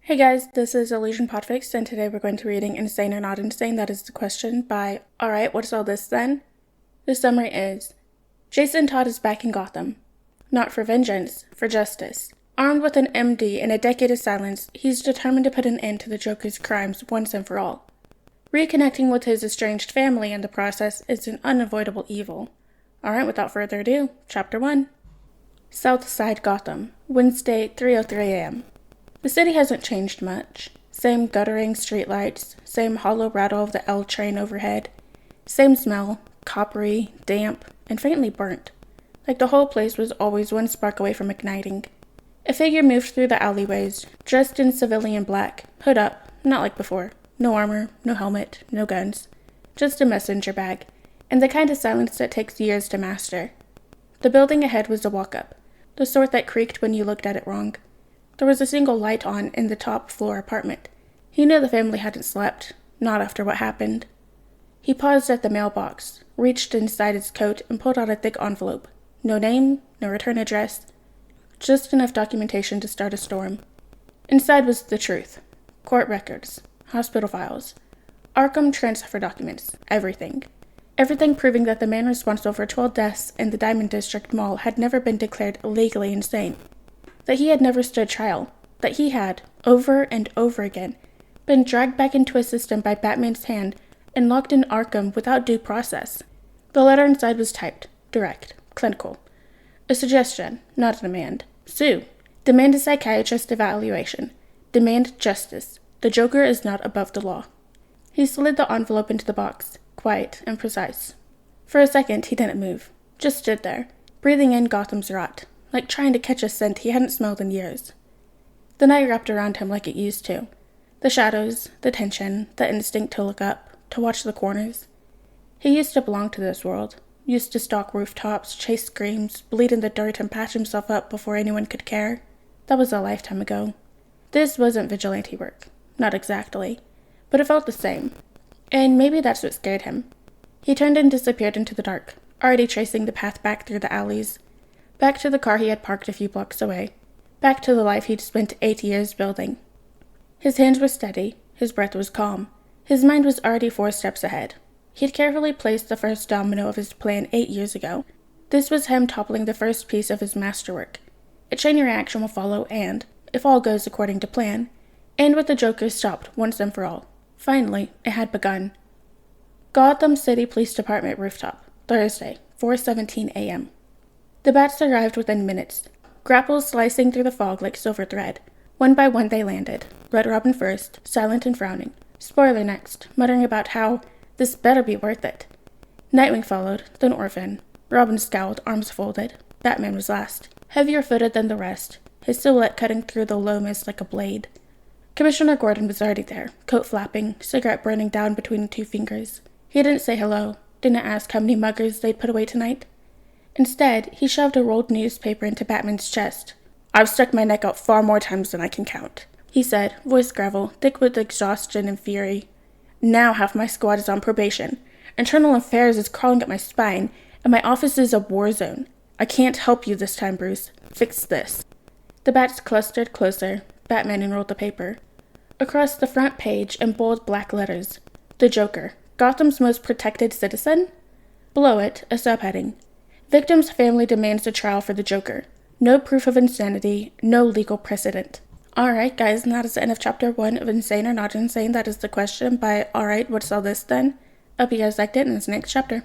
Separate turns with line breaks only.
Hey guys, this is Elysian PODFIC, and today we're going to be reading Insane or Not Insane, That is the Question by Alright, What is All This Then? The summary is, Jason Todd is back in Gotham. Not for vengeance, for justice. Armed with an MD and a decade of silence, he's determined to put an end to the Joker's crimes once and for all. Reconnecting with his estranged family in the process is an unavoidable evil. Alright, without further ado, Chapter 1. South Side Gotham, Wednesday, 3:03 a.m. The city hasn't changed much. Same guttering streetlights, same hollow rattle of the L train overhead, same smell, coppery, damp, and faintly burnt, like the whole place was always one spark away from igniting. A figure moved through the alleyways, dressed in civilian black, hood up, not like before. No armor, no helmet, no guns. Just a messenger bag, and the kind of silence that takes years to master. The building ahead was a walk-up, the sort that creaked when you looked at it wrong. There was a single light on in the top-floor apartment. He knew the family hadn't slept, not after what happened. He paused at the mailbox, reached inside his coat, and pulled out a thick envelope. No name, no return address, just enough documentation to start a storm. Inside was the truth. Court records, hospital files, Arkham transfer documents, everything. Everything proving that the man responsible for 12 deaths in the Diamond District Mall had never been declared legally insane. That he had never stood trial, that he had, over and over again, been dragged back into a system by Batman's hand and locked in Arkham without due process. The letter inside was typed, direct, clinical. A suggestion, not a demand. Sue. Demand a psychiatrist evaluation. Demand justice. The Joker is not above the law. He slid the envelope into the box, quiet and precise. For a second, he didn't move, just stood there, breathing in Gotham's rot, like trying to catch a scent he hadn't smelled in years. The night wrapped around him like it used to. The shadows, the tension, the instinct to look up, to watch the corners. He used to belong to this world, used to stalk rooftops, chase screams, bleed in the dirt and patch himself up before anyone could care. That was a lifetime ago. This wasn't vigilante work. Not exactly. But it felt the same. And maybe that's what scared him. He turned and disappeared into the dark, already tracing the path back through the alleys. Back to the car he had parked a few blocks away. Back to the life he'd spent 8 years building. His hands were steady. His breath was calm. His mind was already 4 steps ahead. He'd carefully placed the first domino of his plan 8 years ago. This was him toppling the first piece of his masterwork. A chain reaction will follow and, if all goes according to plan, end with the Joker stopped once and for all. Finally, it had begun. Gotham City Police Department rooftop, Thursday, 4:17 a.m. The bats arrived within minutes, grapples slicing through the fog like silver thread. One by one they landed, Red Robin first, silent and frowning, Spoiler next, muttering about how this better be worth it. Nightwing followed, then Orphan. Robin scowled, arms folded. Batman was last, heavier-footed than the rest, his silhouette cutting through the low mist like a blade. Commissioner Gordon was already there, coat flapping, cigarette burning down between 2 fingers. He didn't say hello, didn't ask how many muggers they'd put away tonight. Instead, he shoved a rolled newspaper into Batman's chest. "I've stuck my neck out far more times than I can count," he said, voice gravel, thick with exhaustion and fury. "Now half my squad is on probation. Internal affairs is crawling up my spine, and my office is a war zone. I can't help you this time, Bruce. Fix this." The bats clustered closer. Batman unrolled the paper. Across the front page, in bold black letters, "The Joker, Gotham's most protected citizen?" Below it, a subheading. "Victim's family demands a trial for the Joker. No proof of insanity, no legal precedent." Alright guys, and that is the end of chapter 1 of Insane or Not Insane, That is the Question by Alright, What's All This Then? Hope you guys liked it, and it's the next chapter.